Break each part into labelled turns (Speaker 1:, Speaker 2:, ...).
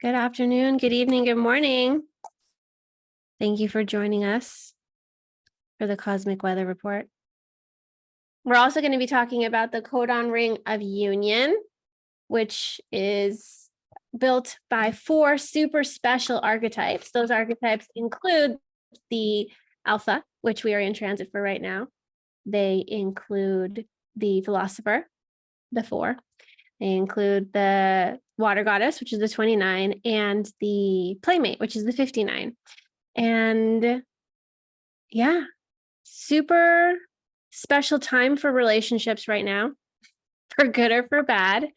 Speaker 1: Good afternoon, good evening, good morning. Thank you for joining us for the Cosmic Weather Report. We're also going to be talking about the codon ring of union, which is built by 4 super special archetypes. Those archetypes include the Alpha, which we are in transit for right now. They include the Philosopher, the 4. They include the Water Goddess, which is the 29, and the Playmate, which is the 59. And yeah, super special time for relationships right now, for good or for bad.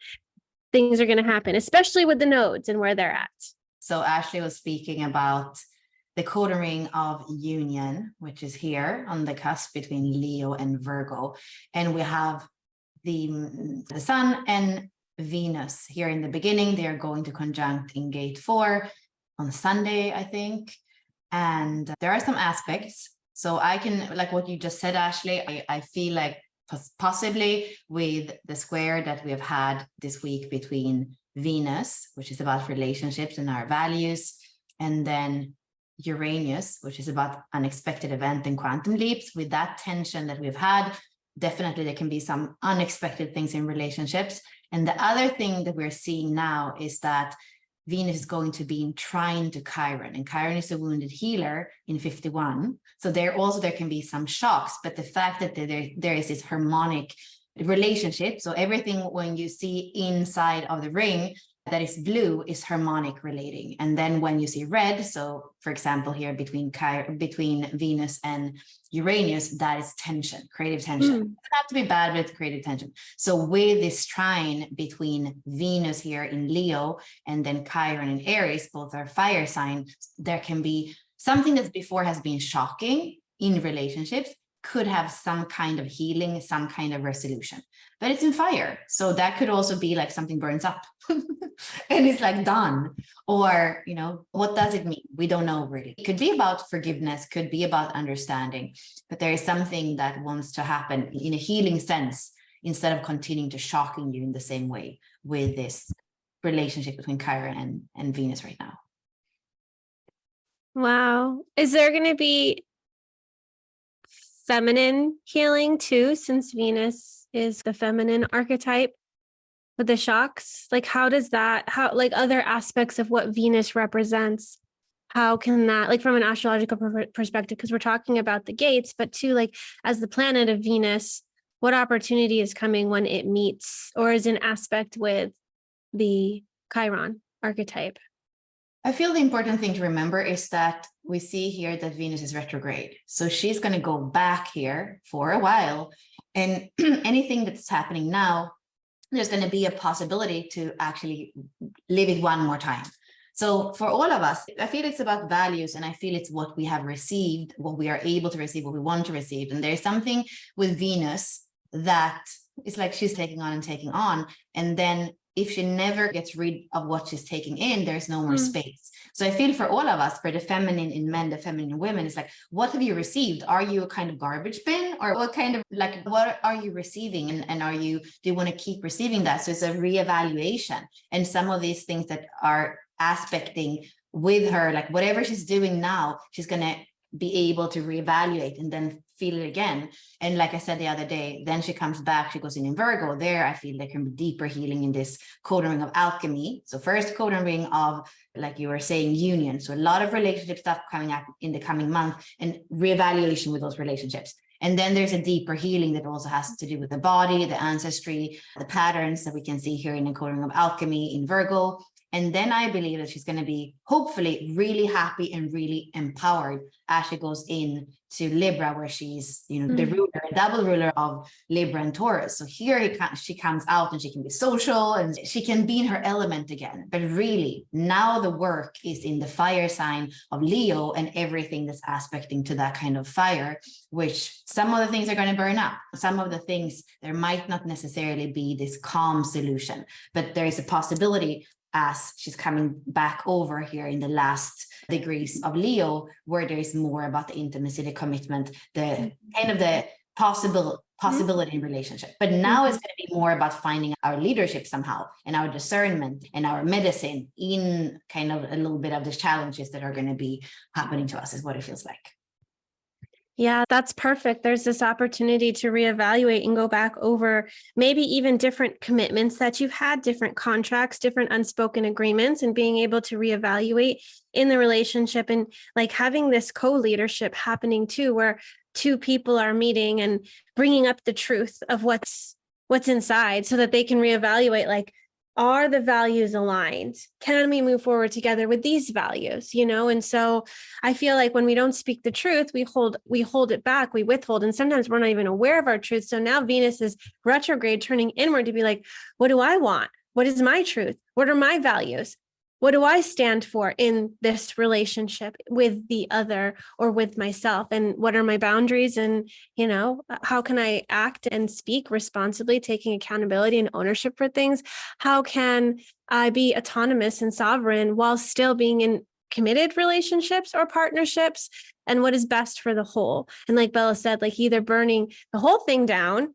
Speaker 1: Things are going to happen, especially with the nodes and where they're at.
Speaker 2: So Ashley was speaking about the codon ring of union, which is here on the cusp between Leo and Virgo. And we have the Sun and Venus here in the beginning. They are going to conjunct in gate 4 on Sunday, I think. And there are some aspects. So I can, like what you just said, Ashley, I feel like possibly with the square that we have had this week between Venus, which is about relationships and our values, and then Uranus, which is about unexpected event and quantum leaps. With that tension that we've had, definitely there can be some unexpected things in relationships. And the other thing that we're seeing now is that Venus is going to be in trine to Chiron, and Chiron is a wounded healer in 51. So there can be some shocks, but the fact that there is this harmonic relationship. So everything when you see inside of the ring that is blue is harmonic relating. And then when you see red, so for example, here between Venus and Uranus, that is tension, creative tension. It doesn't have to be bad, but it's creative tension. So with this trine between Venus here in Leo and then Chiron in Aries, both are fire sign, there can be something that before has been shocking in relationships could have some kind of healing, some kind of resolution, but it's in fire. So that could also be like something burns up and it's like done, or, you know, what does it mean? We don't know really. It could be about forgiveness, could be about understanding, but there is something that wants to happen in a healing sense instead of continuing to shocking you in the same way with this relationship between Chiron and Venus right now.
Speaker 1: Wow. Is there going to be feminine healing too, since Venus is the feminine archetype with the shocks? Like, how does that, like other aspects of what Venus represents, how can that, like from an astrological perspective, because we're talking about the gates, but too, like as the planet of Venus, what opportunity is coming when it meets or is in aspect with the Chiron archetype?
Speaker 2: I feel the important thing to remember is that we see here that Venus is retrograde. So she's going to go back here for a while. And anything that's happening now, there's going to be a possibility to actually live it one more time. So for all of us, I feel it's about values, and I feel it's what we have received, what we are able to receive, what we want to receive. And there's something with Venus that it's like she's taking on and taking on. And then if she never gets rid of what she's taking in, there's no more space. So I feel for all of us, for the feminine in men, the feminine in women, it's like, what have you received? Are you a kind of garbage bin, or what kind of, like, what are you receiving? And do you want to keep receiving that? So it's a reevaluation. And some of these things that are aspecting with her, like whatever she's doing now, she's going to be able to reevaluate and then feel it again. And like I said the other day, then she comes back, she goes in Virgo. There I feel there can be deeper healing in this codon ring of alchemy. So first codon ring of, like you were saying, union. So a lot of relationship stuff coming up in the coming month and reevaluation with those relationships. And then there's a deeper healing that also has to do with the body, the ancestry, the patterns that we can see here in the codon ring of alchemy in Virgo. And then I believe that she's going to be hopefully really happy and really empowered as she goes in to Libra, where she's, you know, the ruler, double ruler of Libra and Taurus. So here she comes out and she can be social and she can be in her element again. But really now the work is in the fire sign of Leo and everything that's aspecting to that kind of fire, which some of the things are going to burn up. Some of the things, there might not necessarily be this calm solution, but there is a possibility as she's coming back over here in the last degrees of Leo, where there is more about the intimacy, the commitment, the kind of the possibility in relationship. But now it's going to be more about finding our leadership somehow, and our discernment and our medicine in kind of a little bit of the challenges that are going to be happening to us, is what it feels like.
Speaker 1: Yeah, that's perfect. There's this opportunity to reevaluate and go back over maybe even different commitments that you've had, different contracts, different unspoken agreements, and being able to reevaluate in the relationship, and like having this co-leadership happening too, where two people are meeting and bringing up the truth of what's inside, so that they can reevaluate, like, are the values aligned? Can we move forward together with these values? And so I feel like when we don't speak the truth, we hold it back, we withhold, and sometimes we're not even aware of our truth. So now Venus is retrograde, turning inward to be like, what do I want? What is my truth? What are my values? What do I stand for in this relationship with the other or with myself? And what are my boundaries? And, how can I act and speak responsibly, taking accountability and ownership for things? How can I be autonomous and sovereign while still being in committed relationships or partnerships? And what is best for the whole? And like Bella said, like either burning the whole thing down,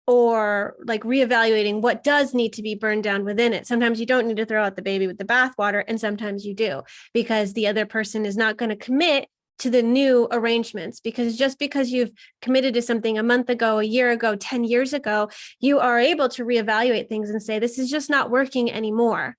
Speaker 1: or like reevaluating what does need to be burned down within it. Sometimes you don't need to throw out the baby with the bathwater, and sometimes you do, because the other person is not going to commit to the new arrangements. Because just because you've committed to something a month ago, a year ago, 10 years ago, you are able to reevaluate things and say, this is just not working anymore.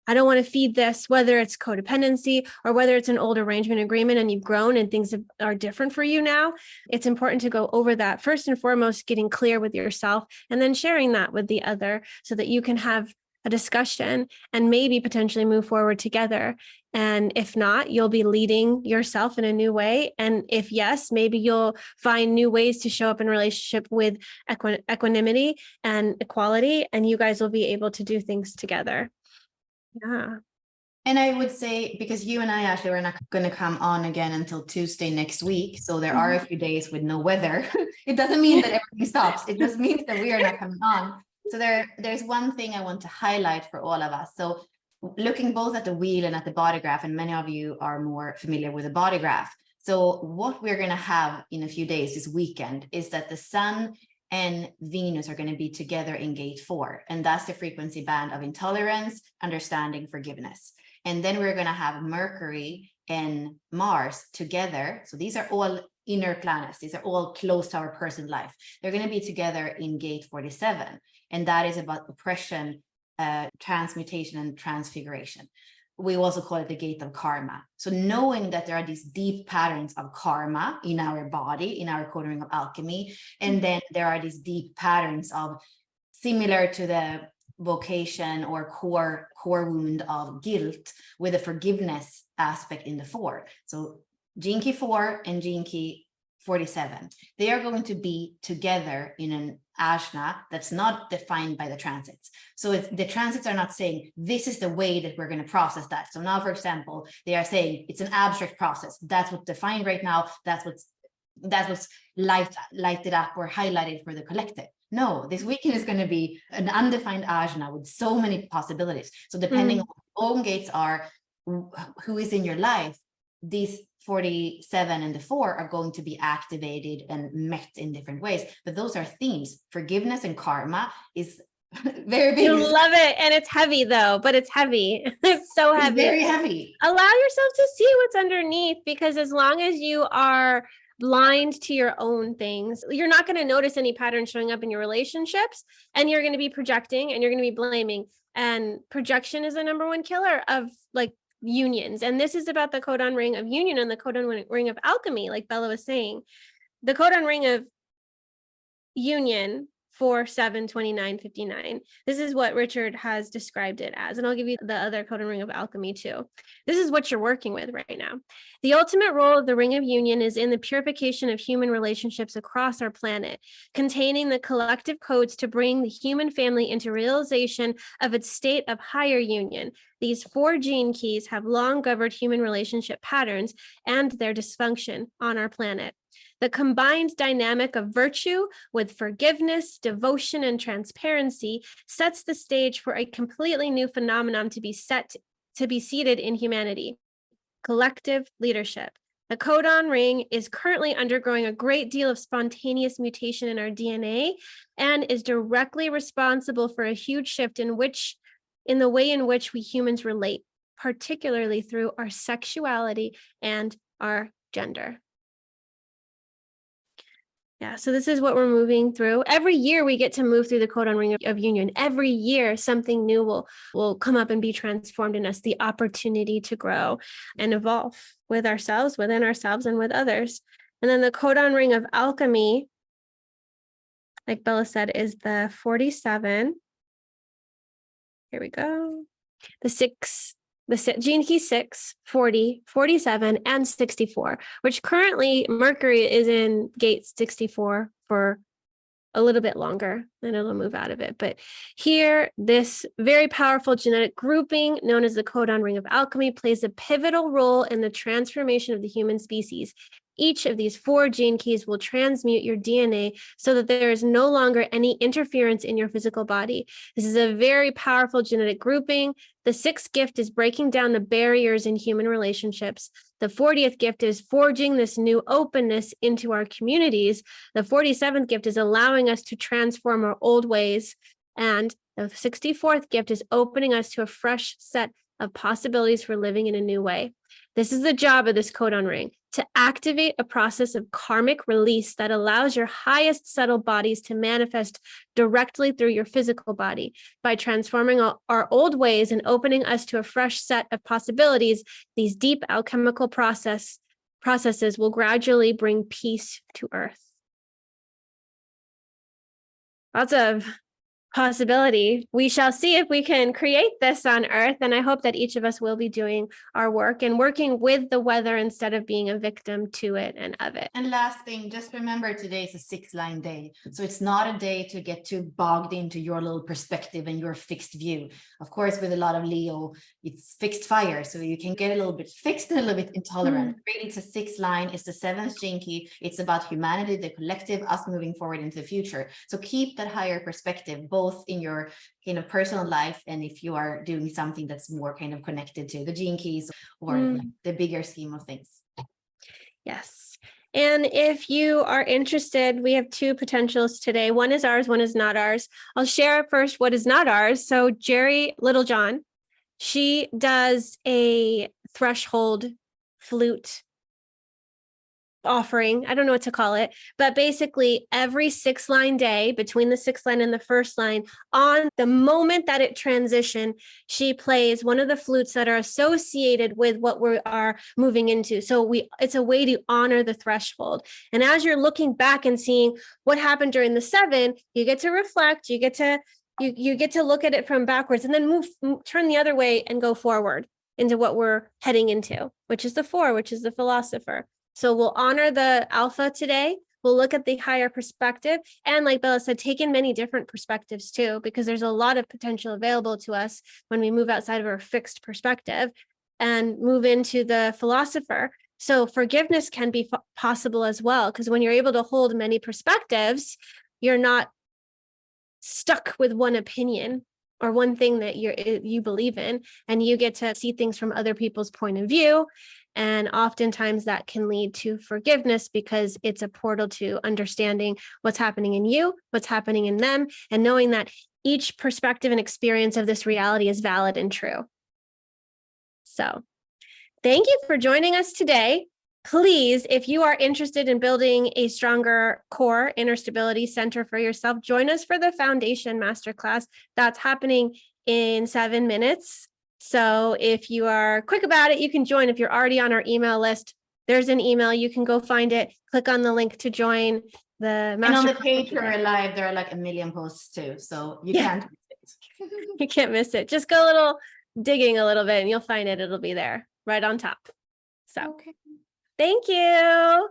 Speaker 1: I don't want to feed this, whether it's codependency or whether it's an old arrangement agreement and you've grown and things are different for you now. It's important to go over that first and foremost, getting clear with yourself, and then sharing that with the other so that you can have a discussion and maybe potentially move forward together. And if not, you'll be leading yourself in a new way. And if yes, maybe you'll find new ways to show up in a relationship with equanimity and equality, and you guys will be able to do things together. Yeah.
Speaker 2: And I would say, because you and I, Ashley, we're not going to come on again until Tuesday next week. So there are a few days with no weather. It doesn't mean that everything stops. It just means that we are not coming on. So there's one thing I want to highlight for all of us. So looking both at the wheel and at the body graph, and many of you are more familiar with the body graph. So what we're going to have in a few days this weekend is that the sun and Venus are going to be together in gate 4. And that's the frequency band of intolerance, understanding, forgiveness. And then we're going to have Mercury and Mars together. So these are all inner planets. These are all close to our personal life. They're going to be together in gate 47. And that is about oppression, transmutation, and transfiguration. We also call it the gate of karma. So knowing that there are these deep patterns of karma in our body, in our coding of alchemy, and then there are these deep patterns of, similar to the vocation or core wound of guilt, with a forgiveness aspect in the 4. So Gene Key 4 and Gene Key 47, they are going to be together in an ajna that's not defined by the transits. So the transits are not saying this is the way that we're going to process that. So now, for example, they are saying it's an abstract process. That's what's defined right now. That's what's lighted up or highlighted for the collective. No, this weekend is going to be an undefined ajna with so many possibilities. So depending on what your own gates are, who is in your life, these 47 and the 4 are going to be activated and met in different ways. But those are themes. Forgiveness and karma is very big.
Speaker 1: You love it. And it's heavy though, but it's heavy. It's so heavy.
Speaker 2: It's very heavy.
Speaker 1: Allow yourself to see what's underneath, because as long as you are blind to your own things, you're not going to notice any patterns showing up in your relationships, and you're going to be projecting and you're going to be blaming. And projection is the number one killer of like unions. And this is about the codon ring of union and the codon ring of alchemy, like Bella was saying. The codon ring of union 4/7/29/59. This is what Richard has described it as. And I'll give you the other codon ring of alchemy too. This is what you're working with right now. The ultimate role of the ring of union is in the purification of human relationships across our planet, containing the collective codes to bring the human family into realization of its state of higher union. These 4 gene keys have long governed human relationship patterns and their dysfunction on our planet. The combined dynamic of virtue with forgiveness, devotion, and transparency sets the stage for a completely new phenomenon to be seated in humanity: collective leadership. The codon ring is currently undergoing a great deal of spontaneous mutation in our DNA and is directly responsible for a huge shift in the way in which we humans relate, particularly through our sexuality and our gender. Yeah, so this is what we're moving through. Every year we get to move through the codon ring of union. Every year something new will come up and be transformed in us, the opportunity to grow and evolve with ourselves, within ourselves, and with others. And then the codon ring of alchemy, like Bella said, is the 47. Here we go. The gene key 6, 40, 47, and 64, which currently Mercury is in gate 64 for a little bit longer, then it'll move out of it. But here, this very powerful genetic grouping known as the codon ring of alchemy plays a pivotal role in the transformation of the human species. Each of these 4 gene keys will transmute your DNA so that there is no longer any interference in your physical body. This is a very powerful genetic grouping. The 6th gift is breaking down the barriers in human relationships. The 40th gift is forging this new openness into our communities. The 47th gift is allowing us to transform our old ways. And the 64th gift is opening us to a fresh set of possibilities for living in a new way. This is the job of this codon ring, to activate a process of karmic release that allows your highest subtle bodies to manifest directly through your physical body. By transforming our old ways and opening us to a fresh set of possibilities, these deep alchemical processes will gradually bring peace to Earth. Lots of possibility. We shall see if we can create this on Earth. And I hope that each of us will be doing our work and working with the weather instead of being a victim to it and of it.
Speaker 2: And last thing, just remember today is a 6-line day. So it's not a day to get too bogged into your little perspective and your fixed view. Of course, with a lot of Leo, it's fixed fire. So you can get a little bit fixed and a little bit intolerant. Really, it's a 6-line. It's the 7th gene key. It's about humanity, the collective, us moving forward into the future. So keep that higher perspective, both in your personal life and if you are doing something that's more kind of connected to the gene keys or like the bigger scheme of things. Yes.
Speaker 1: And if you are interested, we have 2 potentials today. One is ours, one is not ours. I'll share first what is not ours. So Jerry Littlejohn, she does a threshold flute offering. I don't know what to call it, but basically every 6-line day between the 6th line and the 1st line, on the moment that it transition, she plays one of the flutes that are associated with what we are moving into. So it's a way to honor the threshold. And as you're looking back and seeing what happened during the 7, you get to reflect, you get to look at it from backwards and then turn the other way and go forward into what we're heading into, which is the 4, which is the philosopher. So we'll honor the alpha today. We'll look at the higher perspective. And like Bella said, take in many different perspectives too, because there's a lot of potential available to us when we move outside of our fixed perspective and move into the philosopher. So forgiveness can be possible as well, because when you're able to hold many perspectives, you're not stuck with one opinion or one thing that you believe in, and you get to see things from other people's point of view. And oftentimes that can lead to forgiveness because it's a portal to understanding what's happening in you, what's happening in them, and knowing that each perspective and experience of this reality is valid and true. So thank you for joining us today. Please, if you are interested in building a stronger core inner stability center for yourself, join us for the Foundation Masterclass. That's happening in 7 minutes. So if you are quick about it, you can join. If you're already on our email list, there's an email. You can go find it. Click on the link to join the Masterclass.
Speaker 2: And on the page where we're live, there are like a million posts too. So you can't miss it.
Speaker 1: You can't miss it. Just go a little digging a little bit and you'll find it. It'll be there right on top. So thank you.